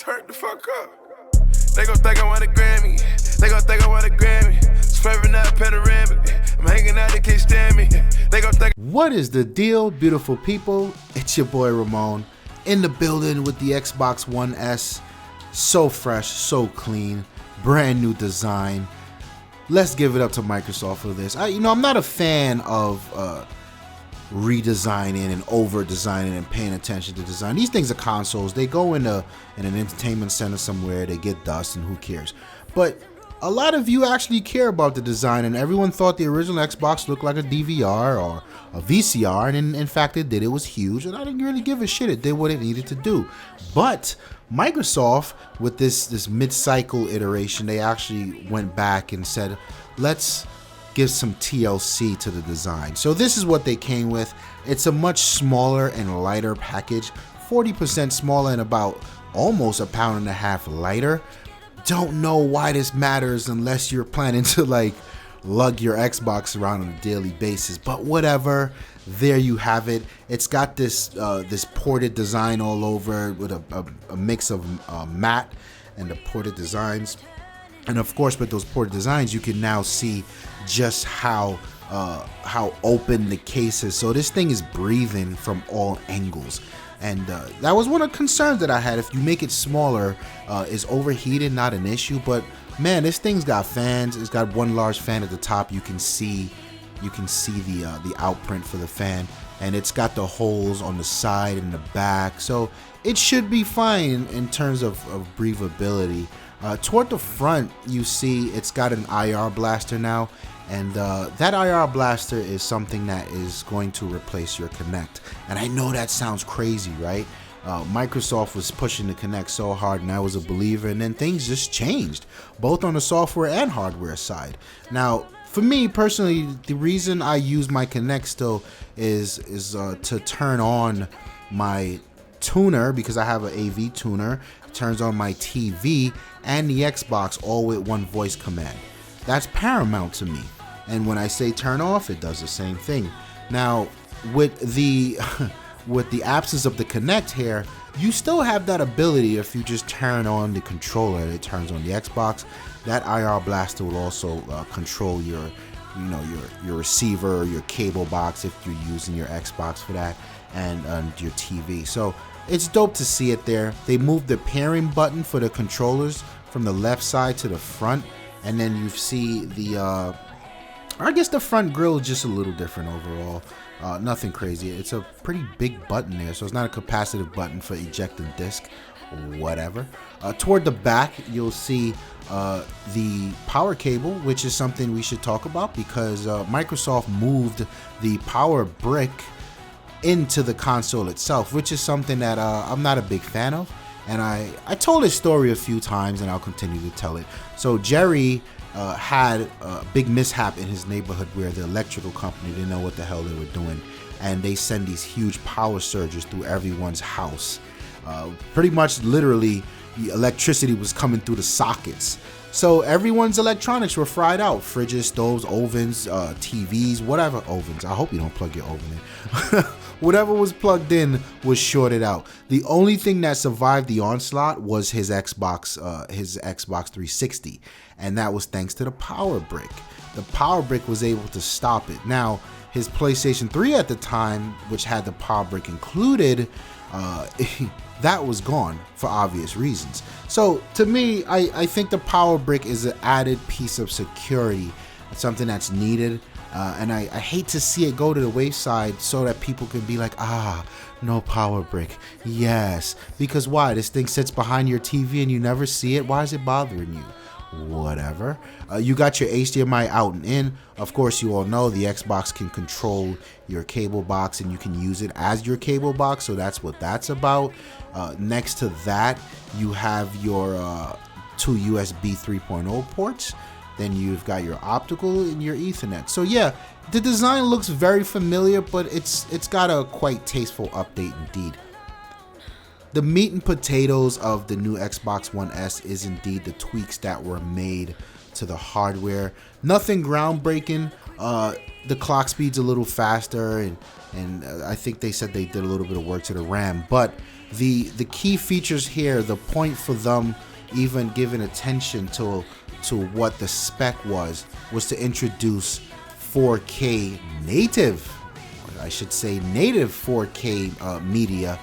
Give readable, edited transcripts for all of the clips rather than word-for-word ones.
Turn the fuck up. They gon' think I want a Grammy. They gon' think I want a Grammy. Swerving out panoramic. I'm hanging out, they can't stand me. They gon' think. What is the deal, beautiful people? It's your boy Ramon in the building with the Xbox One S. So fresh, so clean, brand new design. Let's give it up to Microsoft for this. I'm not a fan of redesigning and over designing and paying attention to design. These things are consoles. They go in an entertainment center somewhere, they get dust, and who cares? But a lot of you actually care about the design, and everyone thought the original Xbox looked like a DVR or a VCR, and in fact it did. It was huge, and I didn't really give a shit. It did what it needed to do. But Microsoft, with this mid-cycle iteration, they actually went back and said, let's give some TLC to the design. So this is what they came with. It's a much smaller and lighter package, 40% smaller and about almost a pound and a half lighter. Don't know why this matters unless you're planning to like lug your Xbox around on a daily basis, but whatever. There you have it. It's got this this ported design all over with a mix of matte and the ported designs. And of course, with those ported designs, you can now see just how open the case is. So this thing is breathing from all angles. And that was one of the concerns that I had. If you make it smaller, is overheated not an issue? But man, this thing's got fans. It's got one large fan at the top. You can see the outprint for the fan, and it's got the holes on the side and the back. So it should be fine in terms of breathability. Toward the front, you see it's got an IR blaster now, and that IR blaster is something that is going to replace your Kinect. And I know that sounds crazy, right? Microsoft was pushing the Kinect so hard, and I was a believer, and then things just changed, both on the software and hardware side. Now, for me personally, the reason I use my Kinect still is to turn on my tuner, because I have an AV tuner. It turns on my TV and the Xbox all with one voice command. That's paramount to me. And when I say turn off, it does the same thing. Now, with the absence of the Kinect here, you still have that ability. If you just turn on the controller, it turns on the Xbox. That IR blaster will also control your receiver or your cable box if you're using your Xbox for that, and your TV. So it's dope to see it there. They moved the pairing button for the controllers from the left side to the front, and then you see the I guess the front grille is just a little different overall. Nothing crazy. It's a pretty big button there, so it's not a capacitive button for ejecting disc, whatever. Toward the back, you'll see the power cable, which is something we should talk about, because Microsoft moved the power brick into the console itself, which is something that I'm not a big fan of. And I told this story a few times, and I'll continue to tell it. So Jerry had a big mishap in his neighborhood where the electrical company didn't know what the hell they were doing, and they send these huge power surges through everyone's house. Pretty much literally the electricity was coming through the sockets, so everyone's electronics were fried out. Fridges, stoves, ovens, TVs, whatever. Ovens, I hope you don't plug your oven in. Whatever was plugged in was shorted out. The only thing that survived the onslaught was his Xbox 360, and that was thanks to the power brick. The power brick was able to stop it. Now, his PlayStation 3 at the time, which had the power brick included, that was gone for obvious reasons. So to me, I think the power brick is an added piece of security. It's something that's needed. And I hate to see it go to the wayside so that people can be like, no power brick. Yes. Because why? This thing sits behind your TV and you never see it. Why is it bothering you? Whatever. You got your HDMI out and in. Of course, you all know the Xbox can control your cable box, and you can use it as your cable box. So that's what that's about. Next to that, you have your two USB 3.0 ports. Then you've got your optical and your Ethernet. So yeah, the design looks very familiar, but it's got a quite tasteful update indeed. The meat and potatoes of the new Xbox One S is indeed the tweaks that were made to the hardware. Nothing groundbreaking. The clock speed's a little faster, and I think they said they did a little bit of work to the RAM, but The key features here, the point for them even giving attention to what the spec was to introduce 4K native, I should say native 4K media,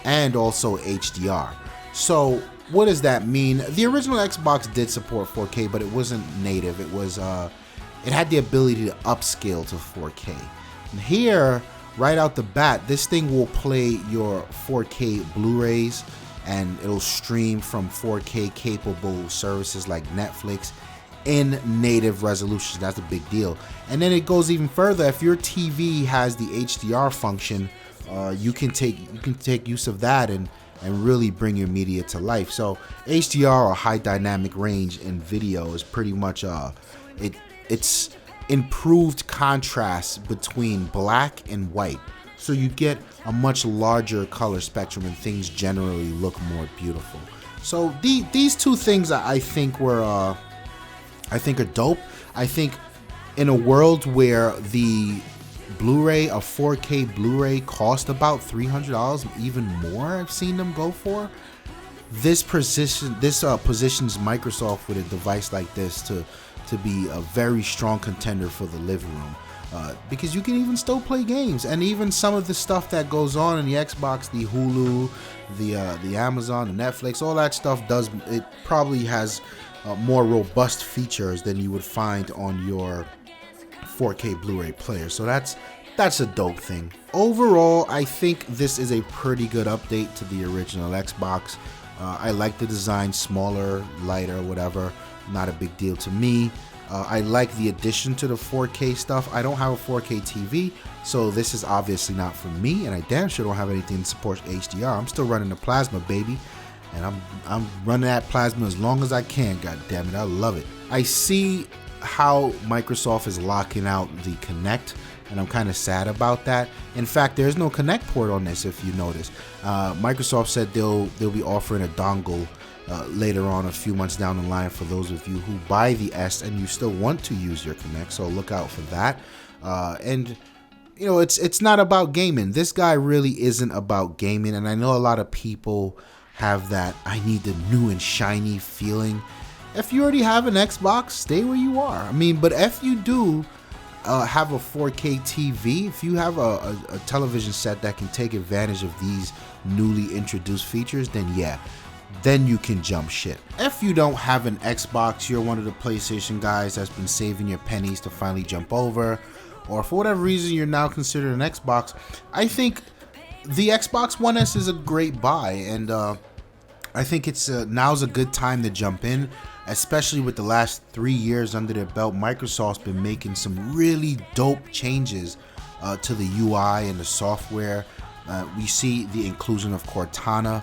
and also HDR. So what does that mean? The original Xbox did support 4K, but it wasn't native. It was it had the ability to upscale to 4K. And here, right out the bat, this thing will play your 4K Blu-rays, and it'll stream from 4K capable services like Netflix in native resolution. That's a big deal. And then it goes even further. If your TV has the HDR function, you can take use of that and really bring your media to life. So HDR, or high dynamic range in video, is pretty much it's improved contrast between black and white. So you get a much larger color spectrum and things generally look more beautiful. So these two things I think are dope. I think in a world where the Blu-ray, a 4K Blu-ray, cost about $300, even more, I've seen them go for. This positions Microsoft with a device like this to be a very strong contender for the living room. Because you can even still play games, and even some of the stuff that goes on in the Xbox, the Hulu, the Amazon, the Netflix, all that stuff it probably has more robust features than you would find on your 4K Blu-ray player. So that's a dope thing. Overall, I think this is a pretty good update to the original Xbox. I like the design, smaller, lighter, whatever. Not a big deal to me. I like the addition to the 4K stuff. I don't have a 4K TV, so this is obviously not for me, and I damn sure don't have anything that supports HDR. I'm still running the plasma, baby, and I'm running that plasma as long as I can. God damn it, I love it. I see how Microsoft is locking out the Kinect, and I'm kind of sad about that. In fact, there's no Kinect port on this, if you notice. Microsoft said they'll be offering a dongle later on, a few months down the line, for those of you who buy the S and you still want to use your Kinect, so look out for that. And you know, it's not about gaming. This guy really isn't about gaming, and I know a lot of people have that I need the new and shiny feeling. If you already have an Xbox, stay where you are. I mean, but if you do have a 4K TV, if you have a television set that can take advantage of these newly introduced features, then yeah, then you can jump ship. If you don't have an Xbox, you're one of the PlayStation guys that's been saving your pennies to finally jump over, or for whatever reason you're now considering an Xbox, I think the Xbox One S is a great buy, and I think it's now's a good time to jump in, especially with the last 3 years under their belt. Microsoft's been making some really dope changes to the UI and the software. We see the inclusion of Cortana,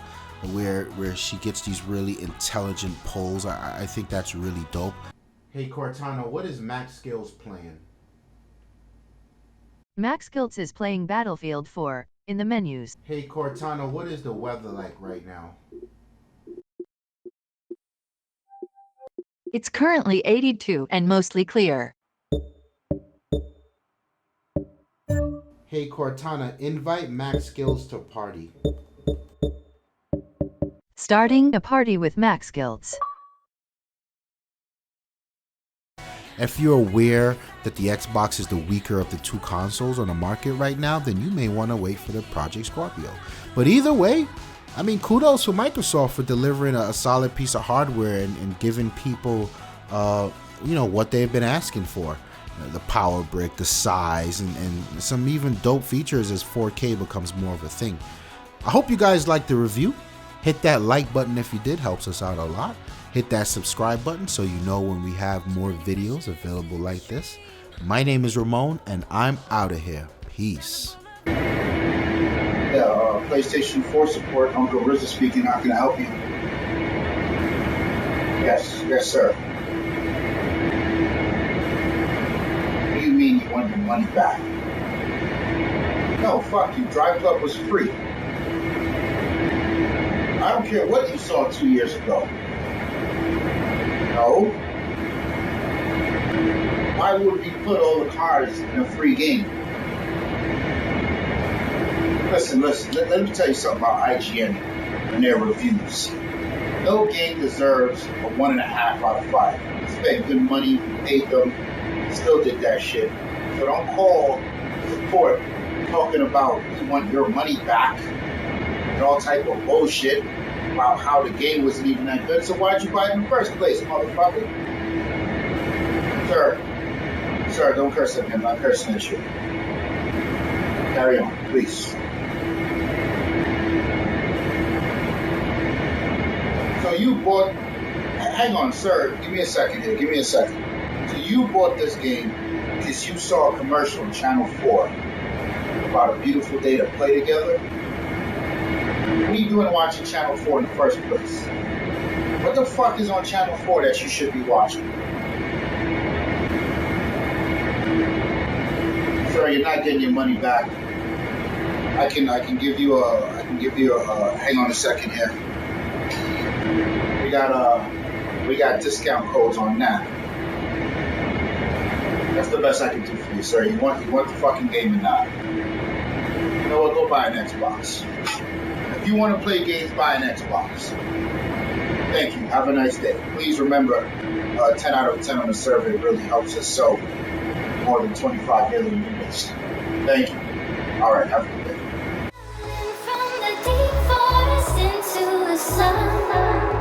where she gets these really intelligent polls. I think that's really dope. Hey Cortana, what is Max Skills playing? Max Skills is playing Battlefield 4 in the menus. Hey Cortana, what is the weather like right now? It's currently 82 and mostly clear. Hey Cortana, invite Max Skills to a party. Starting a party with Max Skills. If you're aware that the Xbox is the weaker of the two consoles on the market right now, then you may want to wait for the Project Scorpio. But either way, I mean, kudos for Microsoft for delivering a solid piece of hardware and giving people, what they've been asking for. The power brick, the size, and some even dope features as 4K becomes more of a thing. I hope you guys liked the review. Hit that like button if you did, helps us out a lot. Hit that subscribe button so you know when we have more videos available like this. My name is Ramon, and I'm out of here. Peace. Yeah, PlayStation 4 support, Uncle RZA speaking. How can I help you? Yes, sir. What do you mean you want your money back? No, fuck you. Drive Club was free. I don't care what you saw 2 years ago. No. Why would we put all the cars in a free game? Listen, let me tell you something about IGN. in their reviews. No game deserves a 1.5 out of 5. Spent good money, paid them, still did that shit. So don't call support talking about you want your money back and all type of bullshit about how the game wasn't even that good. So why'd you buy it in the first place, motherfucker? Sir, don't curse at me. I'm not cursing at you. Carry on, please. So you bought, hang on, sir, give me a second here, give me a second. So you bought this game because you saw a commercial on Channel 4 about a beautiful day to play together? What are you doing watching Channel 4 in the first place? What the fuck is on Channel 4 that you should be watching? Sir, you're not getting your money back. I can give you a hang on a second here. We got discount codes on that. That's the best I can do for you, sir. You want the fucking game or not? You know what? Go buy an Xbox. If you want to play games, buy an Xbox. Thank you. Have a nice day. Please remember, 10 out of 10 on the survey really helps us sell more than 25 million units. Thank you. All right. Have a good day. From the deep forest into the sun.